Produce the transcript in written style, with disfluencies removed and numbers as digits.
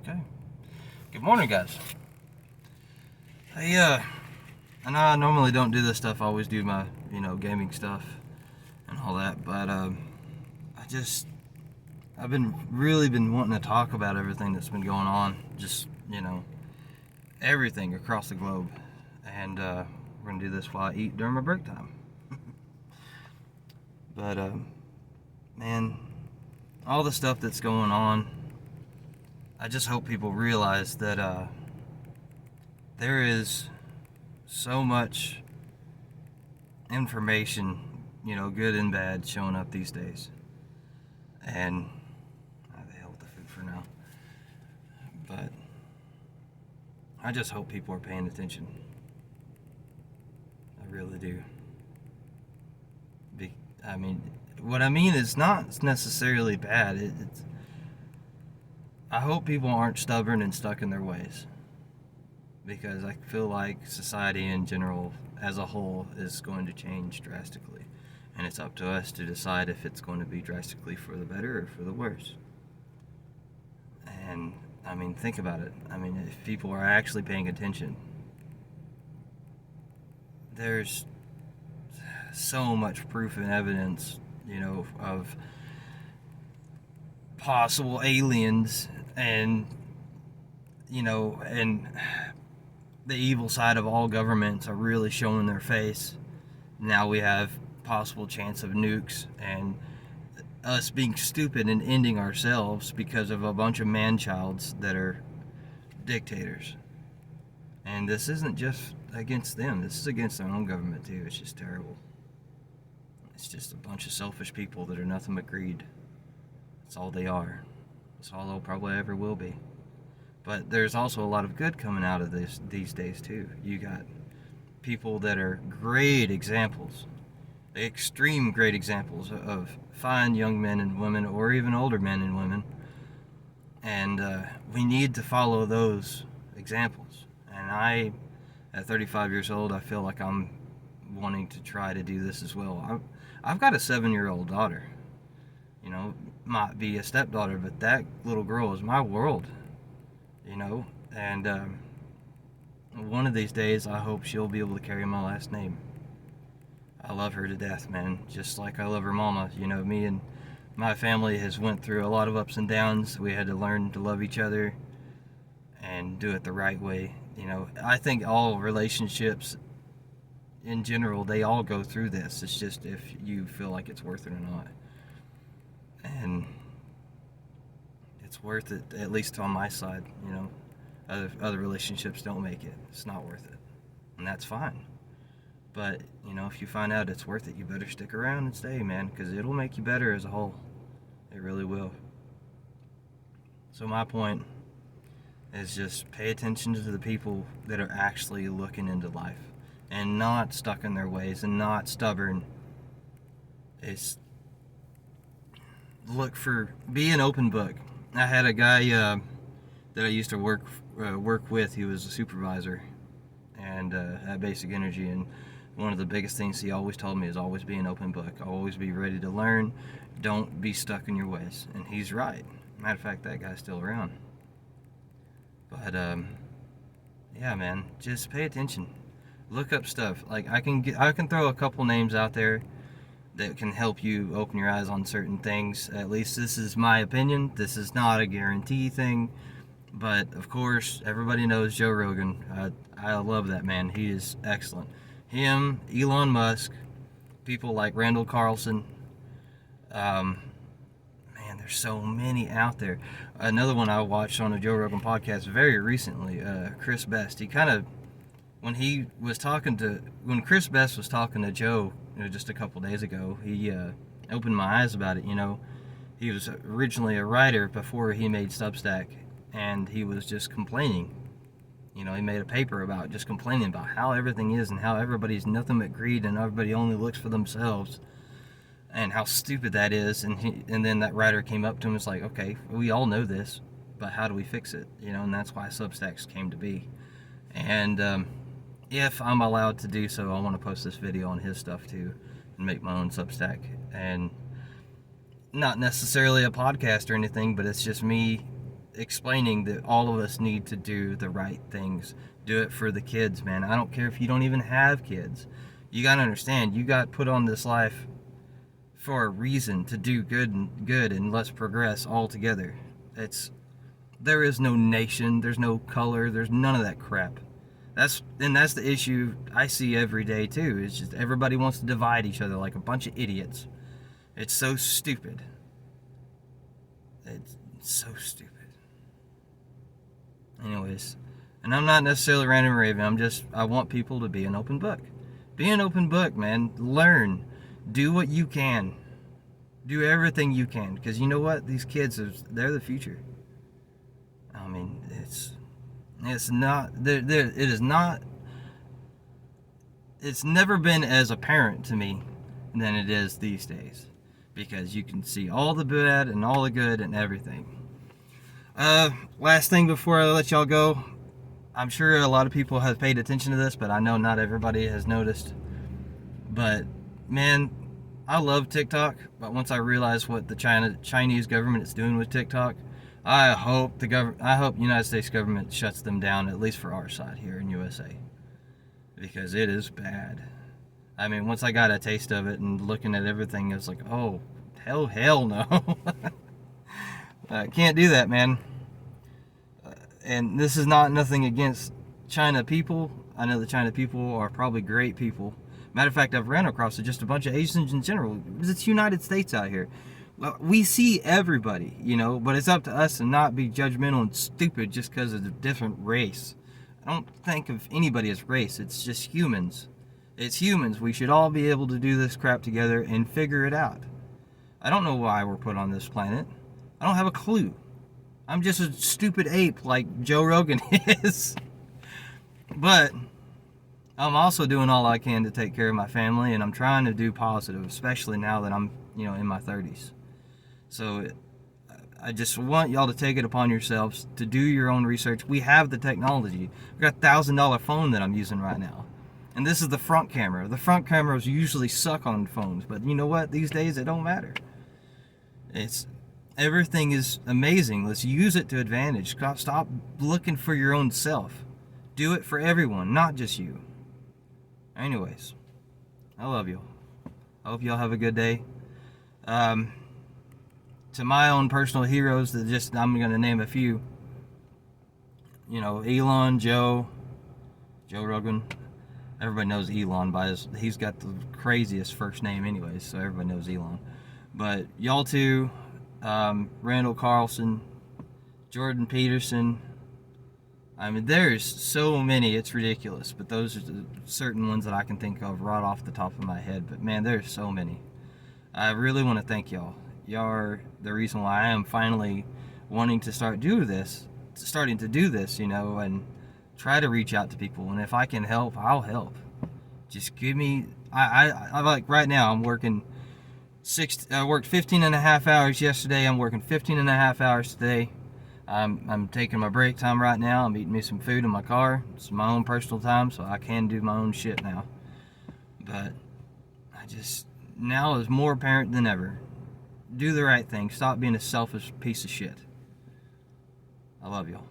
Okay. Good morning, guys. Hey, I know I normally don't do this stuff. I always do my, gaming stuff and all that. But I've been wanting to talk about everything that's been going on. Just, everything across the globe. And we're gonna do this while I eat during my break time. But man, all the stuff that's going on. I just hope people realize that there is so much information, good and bad, showing up these days. And the hell with the food for now. But I just hope people are paying attention. I really do. What I mean is not necessarily bad. I hope people aren't stubborn and stuck in their ways. Because I feel like society in general, as a whole, is going to change drastically. And it's up to us to decide if it's going to be drastically for the better or for the worse. And, think about it. If people are actually paying attention, there's so much proof and evidence, of possible aliens and, and the evil side of all governments are really showing their face. Now we have possible chance of nukes and us being stupid and ending ourselves because of a bunch of man-childs that are dictators. And this isn't just against them. This is against their own government too. It's just terrible. It's just a bunch of selfish people that are nothing but greed. That's all they are. That's all they'll probably ever will be. But there's also a lot of good coming out of this these days too. You got people that are great examples, extreme great examples of fine young men and women, or even older men and women. And we need to follow those examples. And at 35 years old, I feel like I'm wanting to try to do this as well. I've got a 7-year-old daughter. Might be a stepdaughter, but that little girl is my world. And one of these days I hope she'll be able to carry my last name. I love her to death, man, just like I love her mama. Me and my family has went through a lot of ups and downs. We had to learn to love each other and do it the right way. I think all relationships in general, they all go through this. It's just if you feel like it's worth it or not. And it's worth it, at least on my side. Other relationships don't make it. It's not worth it, and that's fine. But if you find out it's worth it, you better stick around and stay, man, because it'll make you better as a whole. It really will. So my point is just pay attention to the people that are actually looking into life and not stuck in their ways and not stubborn. Be an open book. I had a guy that I used to work with. He was a supervisor and at Basic Energy, and one of the biggest things he always told me is always be an open book. Always be ready to learn. Don't be stuck in your ways. And he's right. Matter of fact, that guy's still around. But yeah, man, just pay attention. Look up stuff. Like I can throw a couple names out there that can help you open your eyes on certain things. At least this is my opinion. This is not a guarantee thing. But of course, everybody knows Joe Rogan. I love that man. He is excellent. Him, Elon Musk, people like Randall Carlson. Man, there's so many out there. Another one I watched on a Joe Rogan podcast very recently, Chris Best. He kind of, when Chris Best was talking to Joe, just a couple days ago, he opened my eyes about it. He was originally a writer before he made Substack, and he was just complaining. He made a paper about just complaining about how everything is and how everybody's nothing but greed and everybody only looks for themselves and how stupid that is. And then that writer came up to him and was like, okay, we all know this, but how do we fix it? And that's why Substacks came to be. And if I'm allowed to do so, I want to post this video on his stuff too and make my own Substack. And not necessarily a podcast or anything, but it's just me explaining that all of us need to do the right things. Do it for the kids, man. I don't care if you don't even have kids. You gotta understand, you got put on this life for a reason, to do good, and let's progress all together. There is no nation, there's no color, there's none of that crap. That's the issue I see every day too. It's just everybody wants to divide each other like a bunch of idiots. It's so stupid. It's so stupid. Anyways, and I'm not necessarily ranting and raving. I want people to be an open book. Be an open book, man. Learn. Do what you can. Do everything you can. Because you know what? These kids, they're the future. I mean, it's never been as apparent to me than it is these days. Because you can see all the bad and all the good and everything. Last thing before I let y'all go. I'm sure a lot of people have paid attention to this, but I know not everybody has noticed. But, man, I love TikTok, but once I realize what the Chinese government is doing with TikTok, I hope United States government shuts them down, at least for our side here in USA. Because it is bad. I mean, once I got a taste of it and looking at everything, it was like, oh, hell no. Can't do that, man. And this is nothing against China people. I know the China people are probably great people. Matter of fact, I've ran across just a bunch of Asians in general. It's United States out here. Well, we see everybody, but it's up to us to not be judgmental and stupid just because of a different race. I don't think of anybody as race. It's just humans. It's humans. We should all be able to do this crap together and figure it out. I don't know why we're put on this planet. I don't have a clue. I'm just a stupid ape like Joe Rogan is. But I'm also doing all I can to take care of my family, and I'm trying to do positive, especially now that I'm, in my 30s. So I just want y'all to take it upon yourselves to do your own research. We have the technology. I've got a $1,000 phone that I'm using right now. And this is the front camera. The front cameras usually suck on phones, but you know what? These days it don't matter. Everything is amazing. Let's use it to advantage. Stop looking for your own self. Do it for everyone, not just you. Anyways, I love you. I hope y'all have a good day. To my own personal heroes, I'm going to name a few. Elon, Joe Rogan. Everybody knows Elon he's got the craziest first name anyways, so everybody knows Elon. But y'all too, Randall Carlson, Jordan Peterson. I mean, there's so many, it's ridiculous. But those are the certain ones that I can think of right off the top of my head. But man, there's so many. I really want to thank y'all. Y'all are the reason why I am finally wanting to starting to do this, and try to reach out to people. And if I can help, I'll help. Just give me, I like right now, I'm working I worked 15 and a half hours yesterday. I'm working 15 and a half hours today. I'm taking my break time right now. I'm eating me some food in my car. It's my own personal time, so I can do my own shit now. But now is more apparent than ever. Do the right thing. Stop being a selfish piece of shit. I love y'all.